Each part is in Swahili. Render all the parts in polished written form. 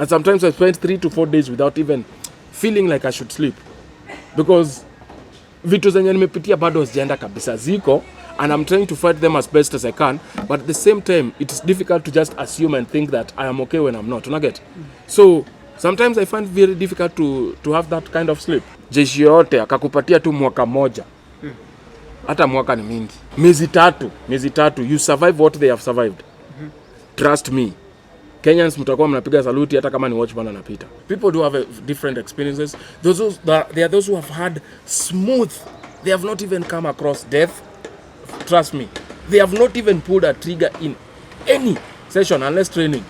And sometimes I spend 3 to 4 days without even feeling like I should sleep. Because vitu zenye nimepitia bado hazijaenda kabisa ziko, and I'm trying to fight them as best as I can, but at the same time it is difficult to just assume and think that I am okay when I'm not. Unaget? So sometimes I find very difficult to have that kind of sleep. Jeshi yote akakupatia tu mwaka moja. Hata mwaka ni mingi. Miezi tatu you survive what they have survived. Trust me. Kenyans mtakuwa mnapiga saluti hata kama ni watchman anapita. People do have different experiences. There are those who have had smooth. They have not even come across death. Trust me. They have not even pulled a trigger in any session unless training.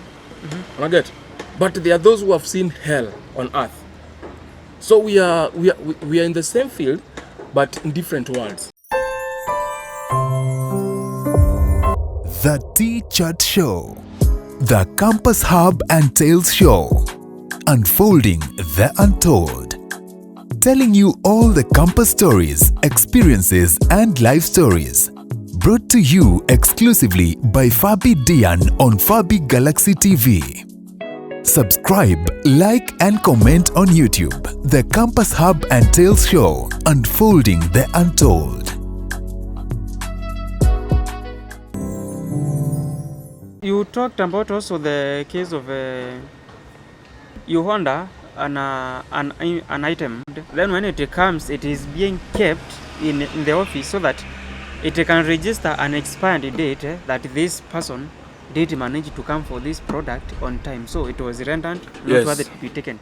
But there are those who have seen hell on earth. So we are in the same field but in different worlds. The Tchut Show. The Campus Hub and Tales Show. Unfolding the untold. Telling you all the campus stories, experiences, and life stories. Brought to you exclusively by Fabi Dian on Fabi Galaxy TV. Subscribe, like, and comment on YouTube. The Campus Hub and Tales Show. Unfolding the untold. You talked about also the case of you Honda an item. Then when it comes, it is being kept in the office so that it can register an expired date that this person did manage to come for this product on time. So it was redundant, not worth it to be taken.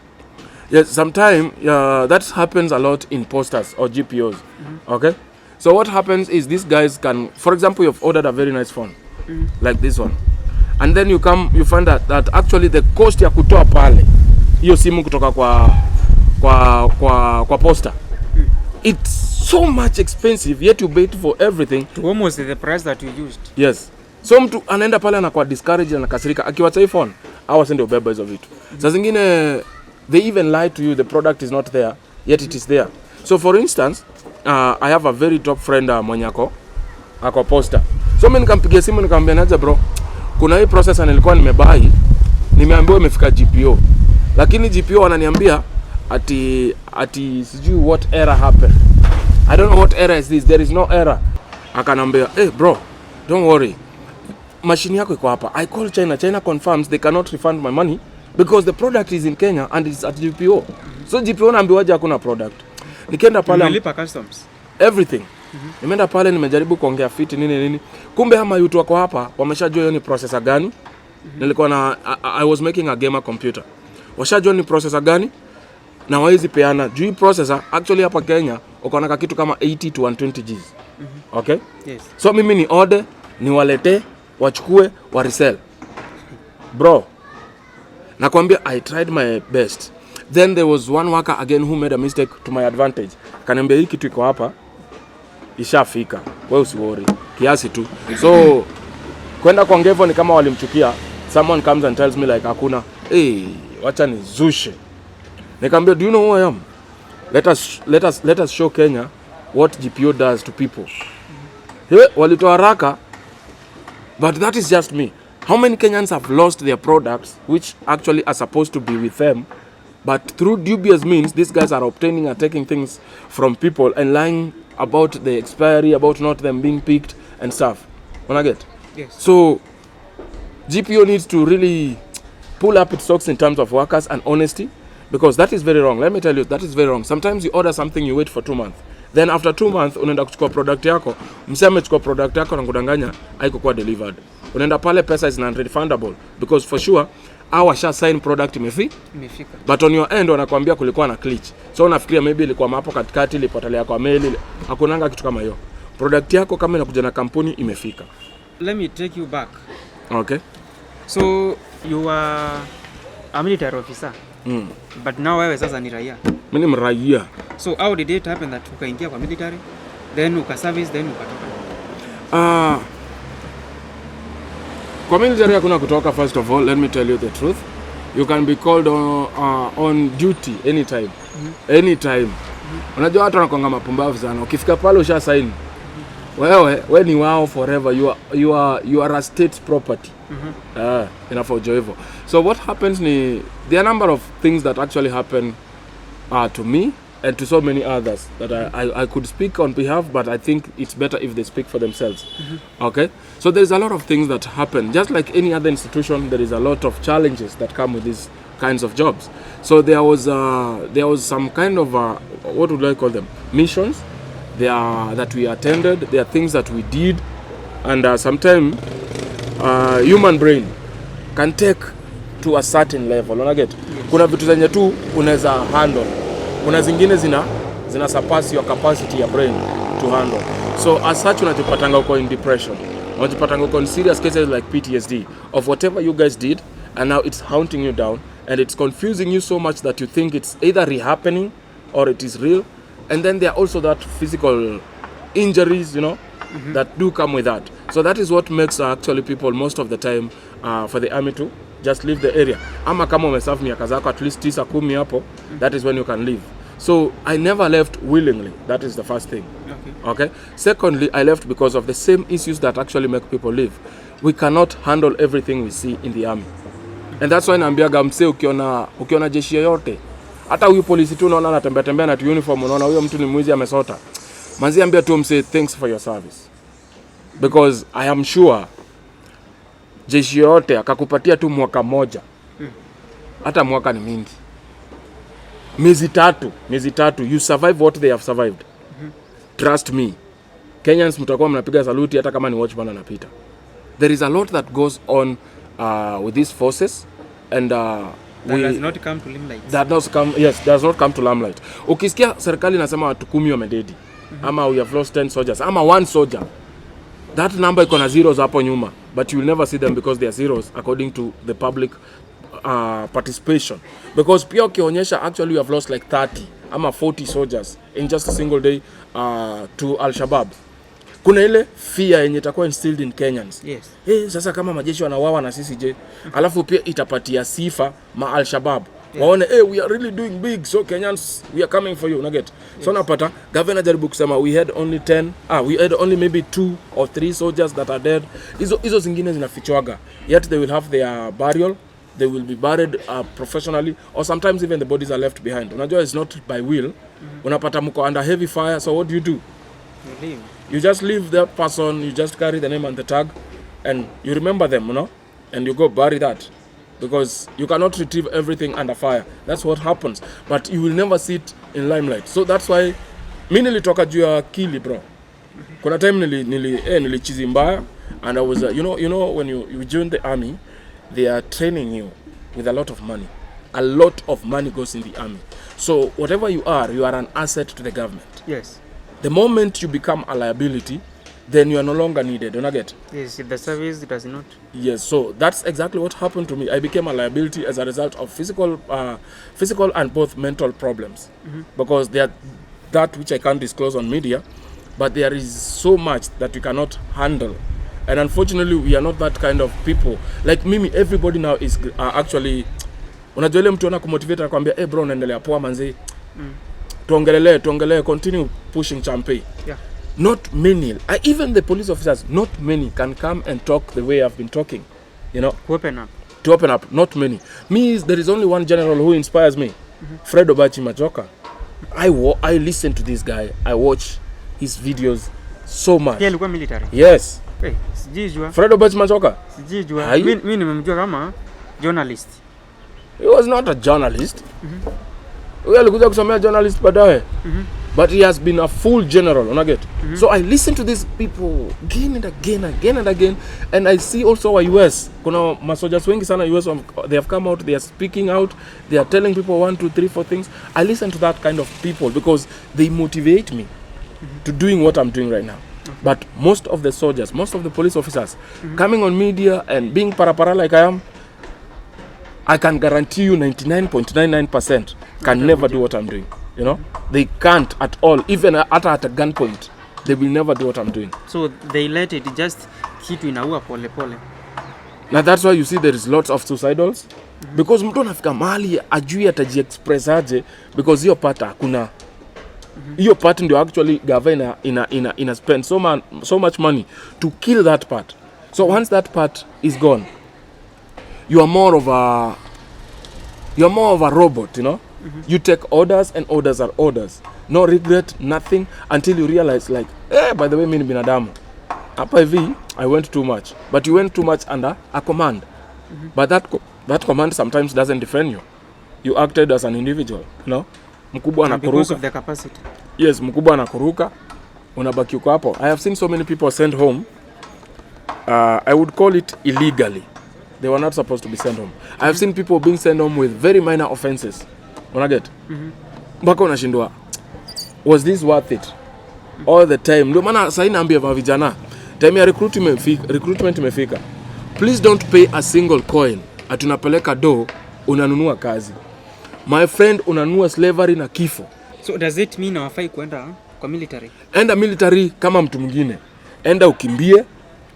Yes, sometimes that happens a lot in posters or GPOs. Okay? So what happens is these guys can, for example, you've ordered a very nice phone, like this one. And then you find that actually the cost ya kutoa pale hiyo simu kutoka kwa poster, it's so much expensive, yet you paid for everything to almost the price that you used. Yes. So mtu anaenda pale anakuwa discouraged na kasirika akiwacha iPhone au asende ubeba hizo vitu. Saa zingine they even lie to you, the product is not there yet it is there. So for instance, I have a very top friend mwenye ako poster. So mimi nikampigia simu nikamwambia naje bro, kuna hii processor nilikuwa nimebai, nimeambiwa imefika GPO. Lakini GPO wananiambia ati sijui what error happened. I don't know what error is this. There is no error. Akanambia, "Hey bro, don't worry. Machine yako iko hapa. I call China. China confirms they cannot refund my money because the product is in Kenya and it's at GPO." So GPO naambiwaje hakuna product. Nikaenda pale nilipa customs. Everything. Nimeenda pale nimejaribu kuongea fiti nini. Kumbe ama yutu wako hapa wameshajua hiyo ni processor gani. Nilikuwa I was making a gamer computer. Washajua ni processor gani na wawezi peana. Juu processor actually hapa Kenya uko na kitu kama 80 to 120 Gs. Okay? Yes. So mimi ni order, ni walete, wachukue, wa resell. Bro, nakwambia I tried my best. Then there was one worker again who made a mistake to my advantage. Kaniambia hii kitu iko hapa ishafika. Wewe usiworry. Kiasi tu. So kwenda kwa ngevo ni kama walimchukia. Someone comes and tells me like hakuna. Wacha nizushe. Nikamwambia, do you know who I am? Let us show Kenya what GPO does to people. Walitoa haraka, but that is just me. How many Kenyans have lost their products which actually are supposed to be with them, but through dubious means these guys are obtaining and taking things from people and lying about the expiry, about not them being picked and stuff. Wanna get? Yes. So GPO needs to really pull up its socks in terms of workers and honesty, because that is very wrong. Let me tell you, that is very wrong. Sometimes you order something, you wait for 2 months. Then after 2 months, unaenda kuchukua product yako, mseme chukua product yako na kudanganya, haikuwa delivered. Unaenda pale pesa is non-refundable, because for sure, washa sign product imefika. But on your end, wanakuambia kulikuwa na glitch. So unafikiria maybe ilikuwa hapo katikati, ilipotelea kwa mail, hakunanga kitu kama hiyo. Product yako kama inakuja na kampuni imefika. Let me take you back. Okay. So you are a military officer. But now wewe sasa ni raia. Mimi ni mraia. So how did it happen that ukaingia kwa military, then ukaservice, then ukatoka? Kwa military hakuna kutoka. First of all, let me tell you the truth. You can be called on duty anytime. Anytime. Unajua watu wanakuanga mapumbavu sana. Ukifika pale usha sign. wewe ni wao forever. You are a state property. Inafojo hivyo. So what happens ni there are a number of things that actually happen to me and to so many others that I could speak on behalf, but I think it's better if they speak for themselves. Okay, so there's a lot of things that happen. Just like any other institution, there is a lot of challenges that come with these kinds of jobs. So there was some kind of what would I call them, missions that we attended. There are things that we did, and sometimes human brain can take to a certain level. Unaget? Kuna vitu zenye tu unaweza handle. Kuna zingine zina surpass your capacity ya brain to handle. So as such unajipatanga uko in depression. Unajipatanga uko in serious cases like PTSD of whatever you guys did, and now it's haunting you down and it's confusing you so much that you think it's either re-happening or it is real. And then there are also that physical injuries, that do come with that. So that is what makes actually people most of the time for the army to just leave the area. Ama kama umeserve miaka zako at least 9-10 hapo, that is when you can leave. So I never left willingly. That is the first thing. Okay. Secondly, I left because of the same issues that actually make people leave. We cannot handle everything we see in the army. And that's why naambiaga mse ukiona jeshi yoyote, hata huyu polisi tu unaona anatembea na uniform, unaona huyo mtu ni mwizi amesota, manzi ambia tu mse thanks for your service, because I am sure jeshi yote akakupatia tu mwaka moja, hata mwaka ni mingi, miezi tatu you survive what they have survived. Trust me, Kenyans mtakuwa mnapiga saluti hata kama ni watchman anapita. There is a lot that goes on with these forces, and that does not come to limelight. Does not come to limelight. Ukisikia serikali nasema watu 10 wamededi, ama we have lost 10 soldiers, ama 1 soldier, that number iko na zeros hapo nyuma, but you will never see them because they are zeros according to the public participation. Because pia ukionyesha actually you have lost like 30 ama 40 soldiers in just a single day to Al-Shabaab, kuna ile fear yenye itakuwa instilled in Kenyans. Yes. Sasa kama majeshi wanawawa na sisi je, alafu pia itapatia sifa ma Al-Shabaab. Waone we are really doing big, so Kenyans we are coming for you, unaget? Yes. So napata governor jaribu kusema we had only maybe 2 or 3 soldiers that are dead. Hizo zingine zinafichwaga. Yet they will have their burial. They will be buried professionally, or sometimes even the bodies are left behind. Unajua it's not by will. Unapata mko under heavy fire, so what do? You leave. You just leave that person, you just carry the name and the tag, and you remember them, and you go bury that. Because you cannot retrieve everything under fire. That's what happens. But you will never see it in limelight. So that's why mimi nilitoka juu ya akili, bro. Kuna time nilichizi mbaya, and I was you know when you join the army, they are training you with a lot of money. A lot of money goes in the army. So whatever you are an asset to the government. Yes. The moment you become a liability, then you are no longer needed. Don't get? Yes, if the service does not. Yes, so that's exactly what happened to me. I became a liability as a result of physical and both mental problems. Because they are that which I can't disclose on media, but there is so much that you cannot handle. And unfortunately, we are not that kind of people. Like Mimi, everybody now is actually, unajua ile mtu anakumotivate anakuambia, hey bro, naendelea poa manzi. Tuongelee, continue pushing champe. Yeah. Not many, even the police officers, not many can come and talk the way I've been talking, To open up, not many. There is only one general who inspires me, Fred Obachi Majoka. I listen to this guy, I watch his videos so much. Alikuwa military? Yes. Hey, sijijua. Fred Obachi Majoka? Sijijua. Mimi nimemjua kama journalist. He was not a journalist. Huyo alikuja kusomea journalist baadaye. But he has been a full general, unaget? So I listen to these people again and again, and I see also our US. Kuna masojas wengi sana US, they have come out, they are speaking out, they are telling people 1, 2, 3, 4 things. I listen to that kind of people because they motivate me to doing what I'm doing right now. But most of the soldiers, most of the police officers coming on media and being para like I am, I can guarantee you 99.99% can never do what I'm doing. They can't at all, even at a gunpoint. They will never do what I'm doing. So they let it just kitu inaua pole pole. Now that's why you see there is lots of suicidals. Because mtu anafika mahali ajui atajiexpress aje, because hiyo pata hakuna. Hiyo part ndio actually government ina spend so much money to kill that part. So once that part is gone, you are more of a robot, you know. You take orders and orders are orders. No regret, nothing until you realize like, by the way, mimi ni binadamu. Hapa hivi I went too much. But you went too much under a command. But that command sometimes doesn't defend you. You acted as an individual, you know. Mkubwa anakuruka. Because of the capacity. Yes, mkubwa anakuruka. Unabaki uko hapo. I have seen so many people sent home. I would call it illegally. They were not supposed to be sent home. I have seen people being sent home with very minor offenses. Unaget? Mpaka unashindwa. Was this worth it? All the time. Ndio maana sasa naambia vijana, time ya recruitment imefika. Please don't pay a single coin. Atunapeleka do unanunua kazi. My friend, unanunua slavery na kifo. So does it mean hawafai kwenda kwa military? Enda military kama mtu mwingine. Enda ukimbie,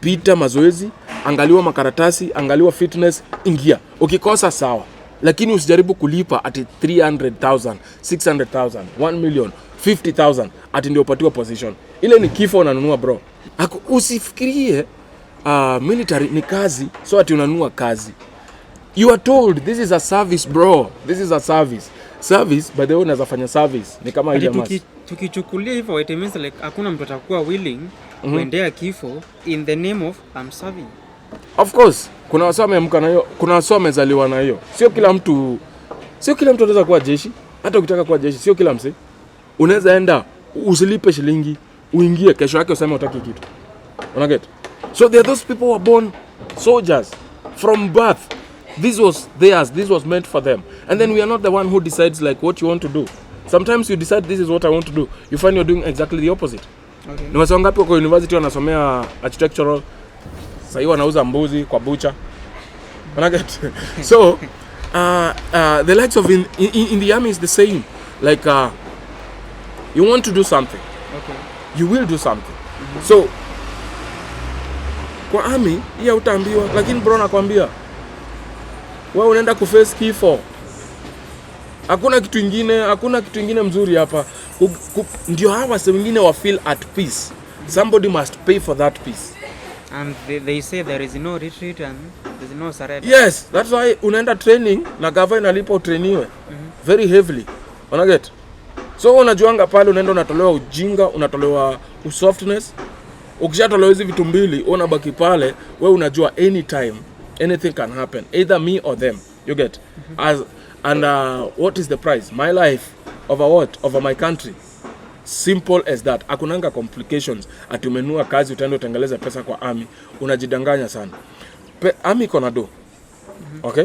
pita mazoezi, angaliwa makaratasi, angaliwa fitness, ingia. Ukikosa sawa. Lakini usijaribu kulipa ati 300,000, 600,000, 1 million, 50,000 ati ndio upatiwa position. Ile ni kifo unanunua bro. Usifikirie military ni kazi, so ati unanunua kazi. You are told this is a service bro. This is a service. Service by the way unaweza fanya service. Ni kama ile mas. Tukichukulia hivyo it means like hakuna mtu atakuwa willing kuendea kifo in the name of I'm serving. Of course, kuna wasio wameamka na hiyo, kuna wasio wamezaliwa na hiyo. Sio kila mtu anaweza kuwa jeshi. Hata ukitaka kuwa jeshi, sio kila mse. Unaweza enda usilipe shilingi, uingie kesho yake useme utaki kitu. Una get? So there are those people who are born soldiers from birth. This was theirs, this was meant for them. And then we are not the one who decides like what you want to do. Sometimes you decide this is what I want to do. You find you're doing exactly the opposite. Okay. Ni wasio ngapi kwa university wanasomea architectural, sasa hiyo wanauza mbuzi kwa butcher. Una get? So the likes of in the army is the same. Like you want to do something. Okay. You will do something. So kwa army hiyo utaambiwa, lakini bro nakwambia wewe unaenda kuface kifo. Hakuna kitu kingine mzuri hapa. Ndio hawa sasa wengine wa feel at peace. Somebody must pay for that peace. And they say there is no retreat and there is no surrender. Yes, that's why unaenda training na government alipo trainiwe very heavily. Una get? So unajuanga pale unaenda unatolewa ujinga, unatolewa softness. Ukishatolewa hizi vitu mbili, unabaki pale, wewe unajua anytime anything can happen, either me or them. You get? What is the price? My life over what? Over my country. Simple as that. Hakunanga complications. Ati umenua kazi utaenda utengeleza pesa kwa army. Unajidanganya sana. Army kona do. Okay?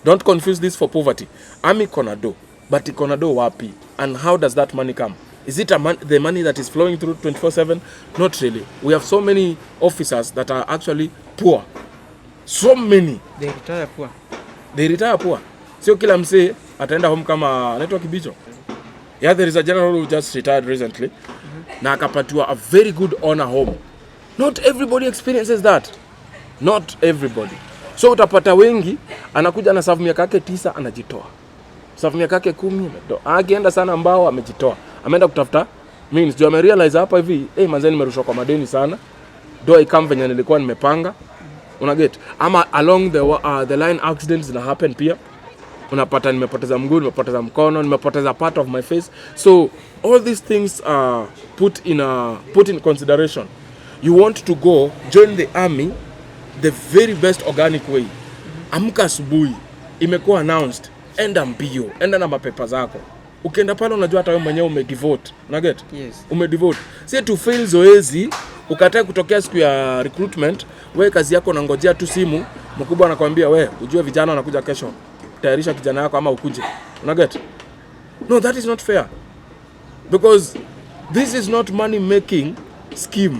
Don't confuse this for poverty. Army kona do. But kona do wapi? And how does that money come? Is it the money that is flowing through 24/7? Not really. We have so many officers that are actually poor. So many. They retire poor. Sio kila msee ataenda home kama anaitwa Kibicho. Yeah, there is a general who just retired recently. Na akapatiwa a very good honor home. Not everybody experiences that. Not everybody. So utapata wengi anakuja na serve miaka yake 9 anajitoa. Serve miaka yake 10 ametoa. Akienda sana mbao amejitoa. Ameenda kutafuta means ndio amerealize hapa hivi, manzani nimerushwa kwa madeni sana. Do I come venye nilikuwa nimepanga. Una get? Ama along the line accidents na happen pia. Unapata nimepoteza mguu, nimepoteza mkono, nimepoteza part of my face. So all these things are put in consideration. You want to go join the army the very best organic way. Amka asubuhi, imekuwa announced, enda mbio, enda na mapepa zako. Ukienda pale unajua hata wewe mwenyewe umedevote. Una get? Yes. Umedevote. Si to fail zoezi, ukatae kutokea siku ya recruitment, wewe kazi yako unangojea tu simu, mkubwa anakuambia wewe, ujue vijana wanakuja kesho. Tayarisha kijana yako ama ukuje. Una get? No, that is not fair. Because this is not money making scheme.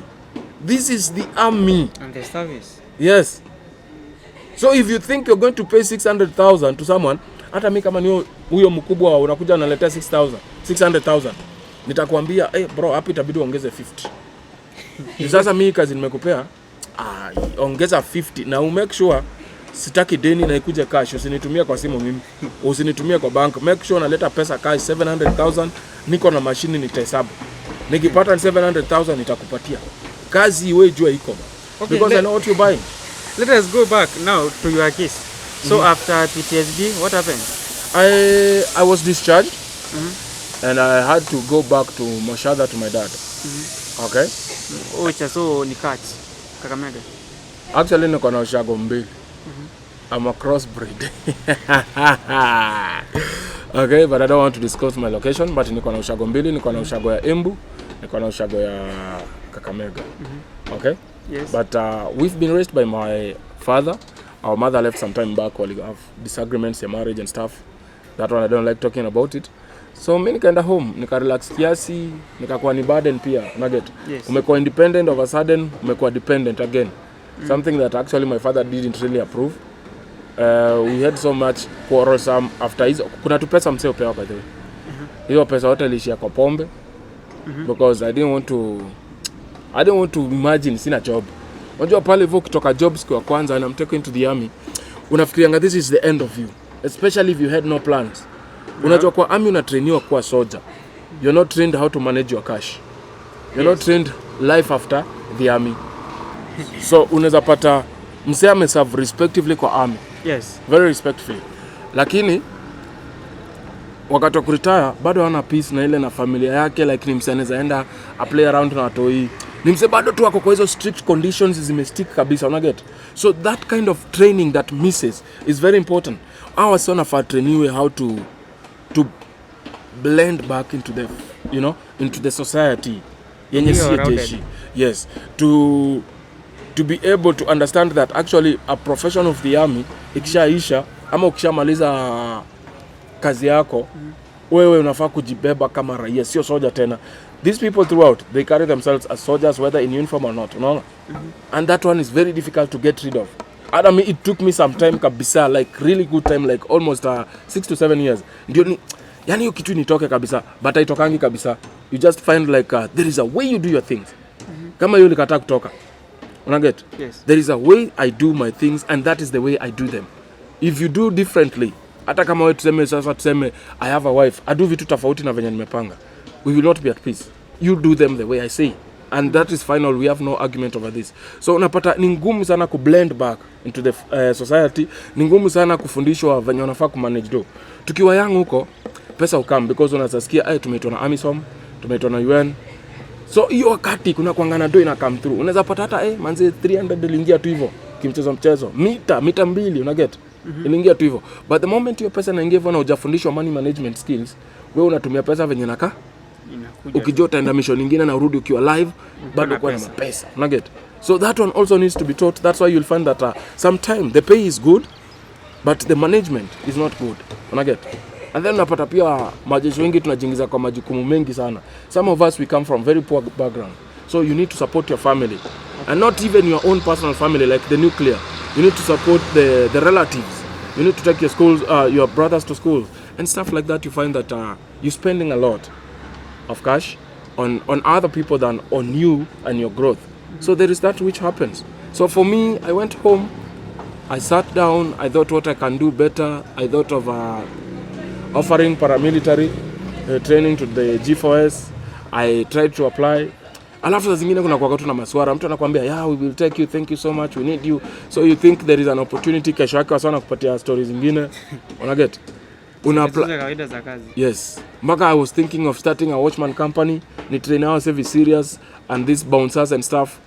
This is the army. And the service. Yes. So if you think you're going to pay 600,000 to someone, hata mimi kama ni huyo mkubwa unakuja unaletea 600,000. Nitakwambia, bro, hapo itabidi uongeze 50. Sasa mimi kazi nimekupea, ongeza 50 na make sure sitaki deni na ikuje cash. Usinitumie kwa simu mimi. Usinitumie kwa bank. Make sure unaleta pesa cash 700,000 niko na mashini nitahesabu. Nikipata 700,000 nitakupatia. Kazi iwe jua iko. Okay, because I know what you're buying. Let us go back now to your case. So after PTSD, what happened? I was discharged. And I had to go back to Moshada to my dad. Okay? So ni catch Kakamega. Actually niko na ushago mbili. I'm a crossbreed. Okay, but I don't want to disclose my location, but niko na ushago mbili, niko na ushago ya Embu, niko na ushago ya Kakamega. Okay? Yes. But we've been raised by my father. Our mother left some time back while we have disagreements in marriage and stuff. That one I don't like talking about it. So mimi nikaenda home, nika relax kiasi, nikakuwa ni burden pia, unaget. Yes. Umekuwa independent, of a sudden umekuwa dependent again. Something that actually my father didn't really approve. We had so much quarrelsome after hizo. Kuna tu pesa mseo pewa by the way. Hiyo pesa yote ilishia kwa pombe. Because I didn't want to imagine sina job. Unajua pale hivyo kutoka jobs kwa kwanza and I'm taken to the army. Unafikirianga this is the end of you, especially if you had no plans. Unajua kwa army unatrainiwa kuwa soldier. You're not trained how to manage your cash. You're not trained life after the army. So unaweza pata msee ameserve respectively kwa army. Yes. Very respectfully. Lakini wakati wa kuretire bado hana peace na ile na familia yake, like ni msee anaweza enda a play around na watoi. Ni msee bado tu wako kwa hizo strict conditions zimestick kabisa, una get. So that kind of training that misses is very important. Our son of trainiwe how to blend back into the, you know, into the society yenye si jeshi. Yes, to be able to understand that actually a profession of the army ikishaisha ama ukishamaliza kazi yako wewe unafaa kujibeba kama raia, sio soja tena. These people throughout they carry themselves as soldiers whether in uniform or not, unaona. And that one is very difficult to get rid of. I mean, it took me some time kabisa, like really good time, like almost 6 to 7 years. Ndio ni yani hiyo kitu nitoke kabisa, but haitokangi kabisa. You just find like there is a way you do your things. Kama hiyo likataa kutoka. Una get? Yes. There is a way I do my things and that is the way I do them. If you do differently, hata kama wewe tuseme I have a wife, I do vitu tofauti na venye nimepanga, we will not be at peace. You do them the way I say. And that is final, we have no argument over this. So unapata ni ngumu sana ku blend back into the society, ni ngumu sana kufundishwa venye unafaa ku manage do. Tukiwa young huko, pesa ukam because unasasikia tumeitwa na AMISOM, tumeitwa na UN. So hiyo wakati kuna kuangana do ina come through. Unaweza pata hata manze 300 iliingia tu hivyo kimchezo mita 2 una get. Iliingia tu hivyo. But the moment hiyo pesa inaingia hivyo na hujafundishwa money management skills, wewe unatumia pesa venye naka ukijua utaenda mission nyingine na urudi ukiwa live bado kwa na pesa, una get. So that one also needs to be taught. That's why you'll find that sometimes the pay is good but the management is not good, una get. And then unapata pia majeshi wengi tunajiingiza kwa majukumu mengi sana. Some of us we come from very poor background. So you need to support your family and not even your own personal family like the nuclear. You need to support the relatives. You need to take your brothers to school and stuff like that. You find that you're spending a lot of cash on other people than on you and your growth. So there is that which happens. So for me, I went home, I sat down, I thought what I can do better. I thought of offering paramilitary training to the G4S. I tried to apply. Alafu za zingine kuna kwa na maswara, mtu anakuambia we will take you, thank you so much, we need you. So you think there is an opportunity, kesho yake wasana kupatia stories zingine. Una get? Kawaida za kazi. Yes. Mpaka I was thinking of starting a watchman company, ni train our service serious and these bouncers and stuff.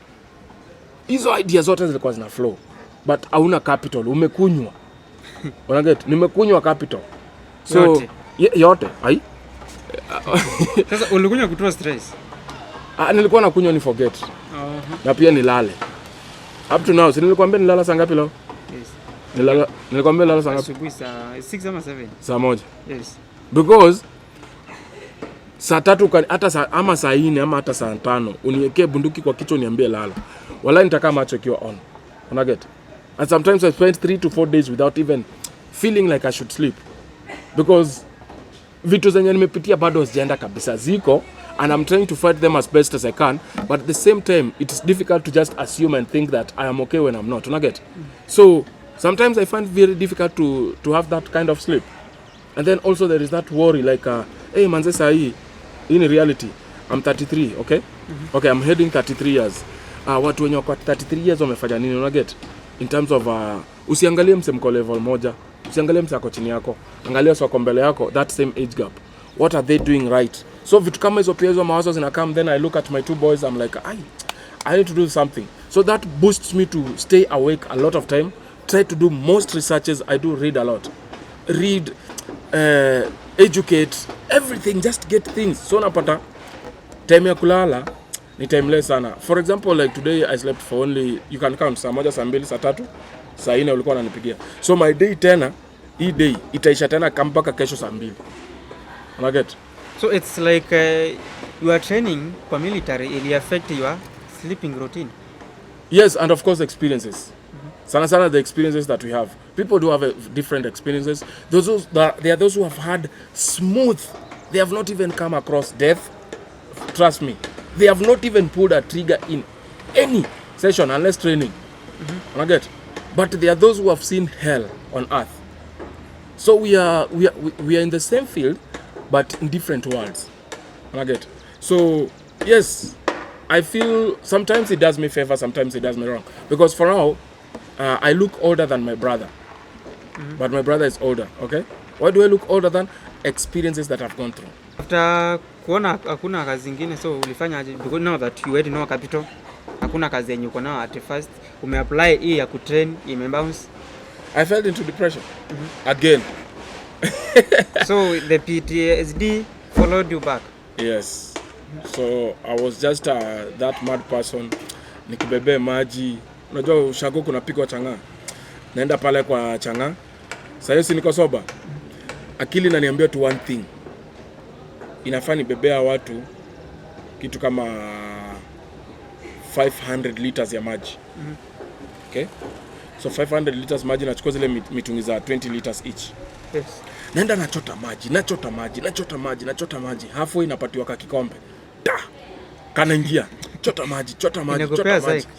Hizo ideas zote zilikuwa zina flow. But hauna capital, umekunywa. Una get? Nimekunywa capital. So yote. Yote. Ai. Sasa ulikunywa kutoa stress. Nilikuwa nakunywa ni forget. Na pia nilale. Up to now, nilikwambia nilala saa ngapi leo? Yes. Nilikwambia nilala saa ngapi? Asubuhi saa 6 ama 7. Saa 1. Yes. Because saa 3 hata saa 4 ama hata saa 5 uniwekee bunduki kwa kichwa niambie lala. Wala nitakaa macho kiwa on. Una get? And sometimes I spend 3 to 4 days without even feeling like I should sleep. Because vitu zenye nimepitia bado hazijaenda kabisa, ziko and I'm trying to fight them as best as I can, but at the same time it is difficult to just assume and think that I am okay when I'm not, una get. So sometimes I find it very difficult to have that kind of sleep. And then also there is that worry like manze sahi in reality I'm 33, okay? Okay, I'm heading 33 years. Watu wenye wako 33 years wamefanya nini, una get? In terms of usiangalie mse mko level moja, usiangalie mse ako chini yako, angalia soko mbele yako, that same age gap. What are they doing right? So vitu kama hizo pia hizo mawazo zinakam, then I look at my 2 boys, I'm like, I need to do something. So that boosts me to stay awake a lot of time, try to do most researches. I do read a lot. Read, educate, everything, just get things. So napata time ya kulala ni timeless sana. For example, like today I slept for only, you can count, saa moja, saa mbili, saa tatu, saa ine ulikuwa unanipigia. So my day tena, hii day itaisha tena mpaka kesho saa mbili. Una get? So it's like your training for military will affect your sleeping routine. Yes, and of course experiences. Sana the experiences that we have. People do have different experiences. There are those who have had smooth. They have not even come across death. Trust me. They have not even pulled a trigger in any session unless training. I get. But there are those who have seen hell on earth. So we are in the same field, but in different worlds. I get. So yes, I feel sometimes it does me favor, sometimes it does me wrong. Because for now, I look older than my brother. But my brother is older, okay? Why do I look older than? Experiences that I've gone through. After kuona hakuna kazi zingine, so ulifanya aje? Because now that you had no capital, hakuna kazi yenye uko nayo at first, umeapply hii ya kutrain, imebounce. I fell into depression again. So the PTSD followed you back. Yes. So I was just that mad person. Nikibebe maji. Unajua ushago kuna pigwa changa. Naenda pale kwa changa. Sasa si niko soba. Akili inaniambia tu one thing. Inafaa nibebea watu kitu kama 500 liters ya maji. Okay? So 500 liters maji, nachukua zile mitungi za 20 liters each. Yes. Naenda nachota maji. Halfway napatiwa ka kikombe. Kanaingia. Chota maji.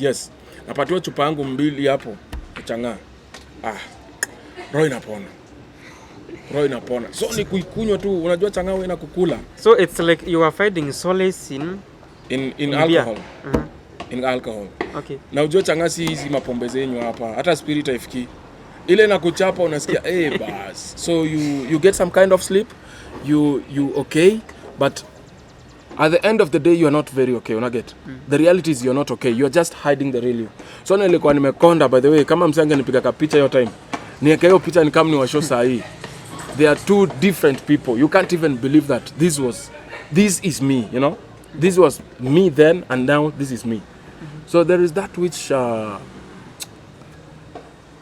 Yes. Napatiwa chupa yangu 2 hapo. Changa. Roho inapona. So ni kuikunywa tu, unajua changa wewe inakukula. So it's like you are finding solace in alcohol. In alcohol. Okay. Na unajua changa si hizi mapombe zenyu hapa. Hata spirit haifiki. Ile nakuchapa unasikia bas. So you get some kind of sleep. You okay, but at the end of the day you are not very okay, una get. The reality is you are not okay. You are just hiding the real you. So nilikuwa nimekonda, by the way, kama msanga nipiga ka picha hiyo time. Niweka hiyo picha ni kama ni washo saa hii. They are 2 different people. You can't even believe that this is me, you know? This was me then and now this is me. So there is that which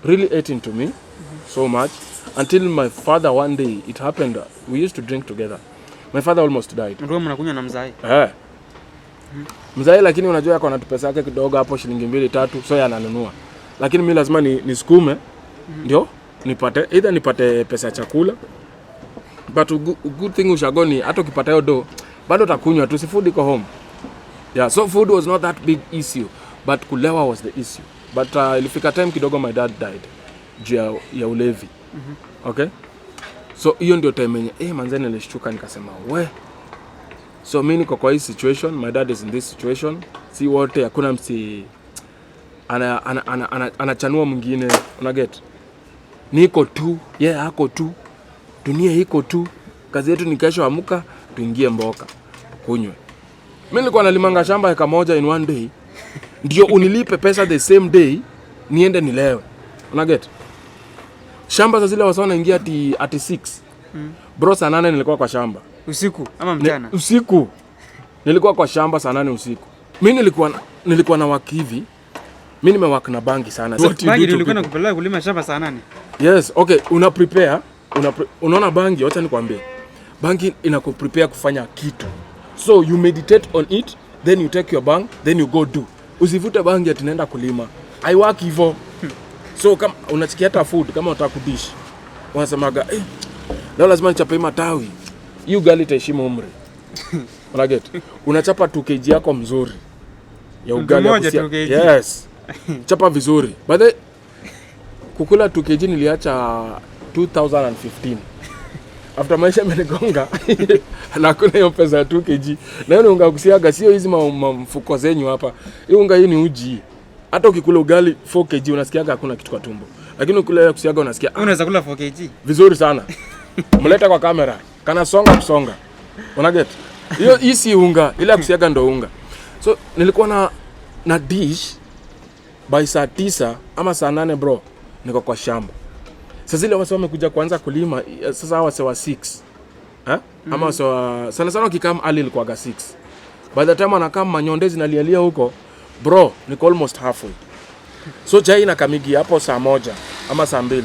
really ate into me so much until my father one day, it happened, we used to drink together. My father almost died. Ndio mnakunywa na mzai. Mzai, lakini unajua yako na pesa yake kidogo hapo shilingi 2-3, so yananunua. Lakini mimi lazima nisukume ndio nipate pesa ya chakula. But good thing ushagoni, hata ukipata hiyo do bado utakunywa tu, si food iko home. Yeah, so food was not that big issue, but kulewa was the issue. But ilifika time kidogo my dad died juu ya ulevi. Okay? So hiyo ndio time yenye manzani nilishtuka nikasema so mimi niko kwa hii situation, my dad is in this situation. Si wote hakuna msi anachanua mwingine, una get. Niko tu, hako tu. Dunia iko tu. Kazi yetu ni kesho amuka tuingie mboka. Kunywe. Mimi nilikuwa nalimanga shamba eka moja in one day. Ndio unilipe pesa the same day niende nilewe. Una get? Shamba za zile wasona ingia ati 6. Bro, saa 8 nilikuwa kwa shamba. Usiku ama mchana? Usiku. Nilikuwa kwa shamba saa 8 usiku. Mimi nilikuwa na waki hivi. Mimi nimewaka na bangi sana. Bangi nilikuwa nakupeleka kulima shamba saa 8. Yes, okay, unaona bangi, wacha nikwambie. Bangi inakuprepare kufanya kitu. So you meditate on it, then you take your bang, then you go do. Usivute bangi ati naenda kulima. I work hivyo. So kama unachikia hata food, kama unataka kudish, unasemaga leo lazima nichape matawi. You girl itaheshimu umri. Una get? Unachapa 2 kg yako mzuri. Ya ugali hapo. Yes. Chapa vizuri. By the kukula 2 kg niliacha 2015. after maisha amenigonga na kuna hiyo pesa ya 2 kg. Na hiyo unga kusiaga sio hizi mfuko zenyu hapa. Hiyo unga hii ni uji. Hata ukikula ugali 4 kg unasikiaga hakuna kitu kwa tumbo. Lakini ukula kusiaga unasikia unaweza kula 4 kg. Vizuri sana. Mleta kwa kamera. Kana songa kusonga. Unaget? Hiyo hisi unga, ile kusiaga ndo unga. So nilikuwa na dish by saa 9 ama saa 8 bro. Niko kwa shamba. Sasa zile wase wamekuja kuanza kulima sasa wase wa 6. Ama wase wa sana sana ukikam ali ilikuwa 6. By the time anakam manyondezi na lialia huko, bro, niko almost halfway. So chai na kamigi hapo saa 1 ama saa 2.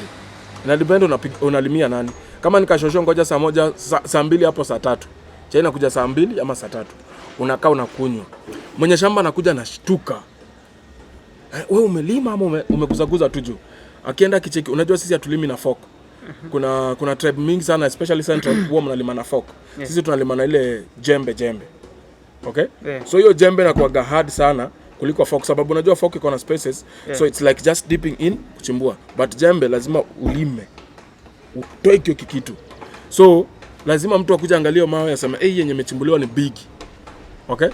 Ina depend unalimia nani. Kama nikashosho ngoja saa 1, saa 2 hapo saa 3. Chai inakuja saa 2 ama saa 3. Unakaa unakunywa. Mwenye shamba anakuja na shtuka. Wewe umelima ama umekuzaguza tu juu? Akienda kicheki, unajua sisi hatulimi na fork. Kuna tribe mingi sana especially central huwa mnalima na fork. Yeah. Sisi tunalima na ile jembe. Okay? Yeah. So hiyo jembe inakuwa hard sana kuliko fork sababu unajua fork iko na spaces. Yeah. So it's like just dipping in kuchimbua. But jembe lazima ulime. Utoe hiyo kitu. So lazima mtu akuje angalia mawe aseme yenye imechimbuliwa ni big. Okay?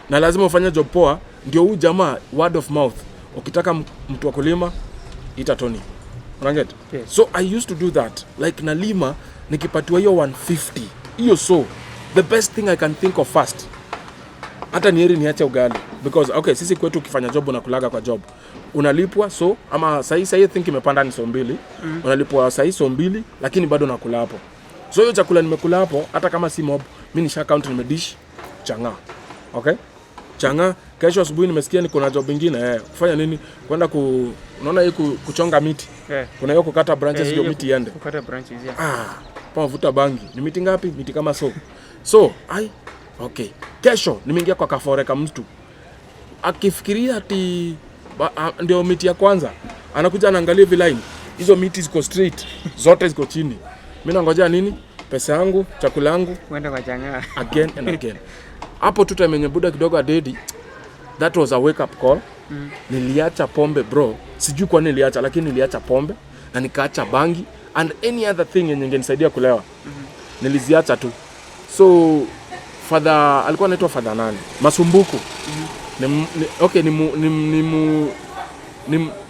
Na lazima ufanye job poa ndio huyu jamaa word of mouth. Ukitaka mtu wa kulima ita Tony. Unaget? Yes. So I used to do that. Like nalima nikipatiwa hiyo 150. Hiyo so the best thing I can think of first. Hata nieri niache ugali because okay sisi kwetu ukifanya job unakulaga kwa job. Unalipwa so ama sahi think imepanda ni so 2. Unalipwa sahi so 2 lakini bado nakula hapo. So hiyo chakula nimekula hapo hata kama si mob mimi nisha count nimedish changa. Okay? Changa kesho asubuhi nimesikia niko na job nyingine kufanya nini kwenda unaona hii kuchonga miti. Yeah. Kuna hiyo kukata branches ndio miti iende. Kukata branches Pavuta bangi. Ni miti ngapi? Miti kama so okay. Kesho nimeingia kwa kaforeka mtu. Akifikiria ati ndio miti ya kwanza. Anakuja anaangalia line. Hizo miti ziko straight, zote ziko chini. Mimi nangoja nini? Pesa yangu, chakula yangu, kwenda kwa changa. Again and again. Hapo tu time yenye buda kidogo adedi. That was a wake up call. Niliacha pombe bro. Sijui kwa nini niliacha lakini niliacha pombe na nikaacha bangi and any other thing yenye ingenisaidia kulewa. Niliziacha tu. So father alikuwa anaitwa father nani? Masumbuku.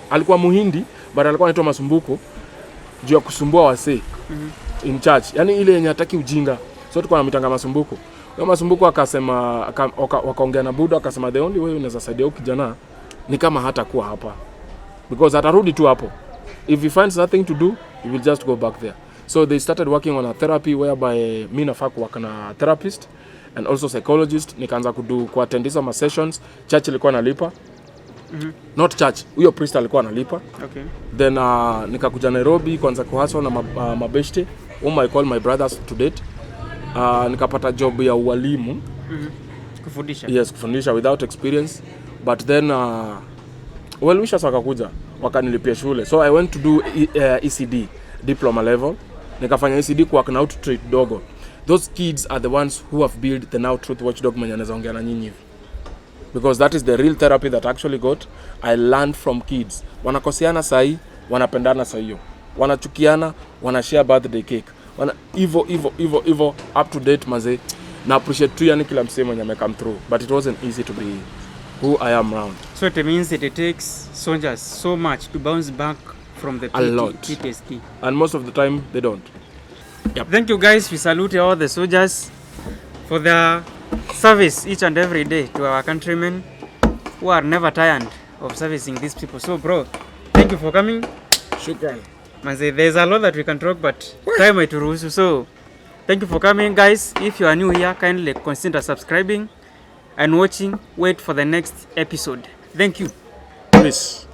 Alikuwa Muhindi but alikuwa anaitwa Masumbuku juu ya kusumbua wasee in church. Yaani ile yenye hataki ujinga. So tulikuwa tunamtanga Masumbuku. Kwa Masumbuku akasema wakaongea na Buddha akasema the only way unaweza saidia huyu kijana ni kama hata kuwa hapa. Because atarudi tu hapo. If he finds nothing to do, he will just go back there. So they started working on a therapy whereby mimi nafaa kuwa na therapist and also psychologist. Nikaanza kuattend hizo sessions. Church ilikuwa analipa. Not church, huyo priest alikuwa analipa. Okay. Then nikakuja Nairobi kwanza kuhustle na mabeshte whom I call my brothers to date. Nikapata job ya ualimu. Kufundisha. Yes, kufundisha without experience. But then wishers wakakuja wakanilipia shule. So I went to do ECD diploma level. Nikafanya ECD kwa Out Trade dogo. Those kids are the ones who have built the Now Truth Watchdog mwenye anaweza ongea na nyinyi hivi. Because that is the real therapy that I actually got. I learned from kids. Wanakoseana sahi, wanapendana sahi hiyo. Wanachukiana, wanashare birthday cake. Evo up to date maze. Na appreciate tu yani kila msemo mwenye come through. But it wasn't easy to be who I am around. So it means that it takes soldiers so much to bounce back from the PTSD. And most of the time they don't. Yep. Thank you guys. We salute all the soldiers for their service each and every day to our countrymen who are never tired of servicing these people. So bro, thank you for coming. Shukran. Manze, there's a lot that we can talk but time might ruhusu. So thank you for coming guys. If you are new here, kindly consider subscribing and watching. Wait for the next episode. Thank you. Peace.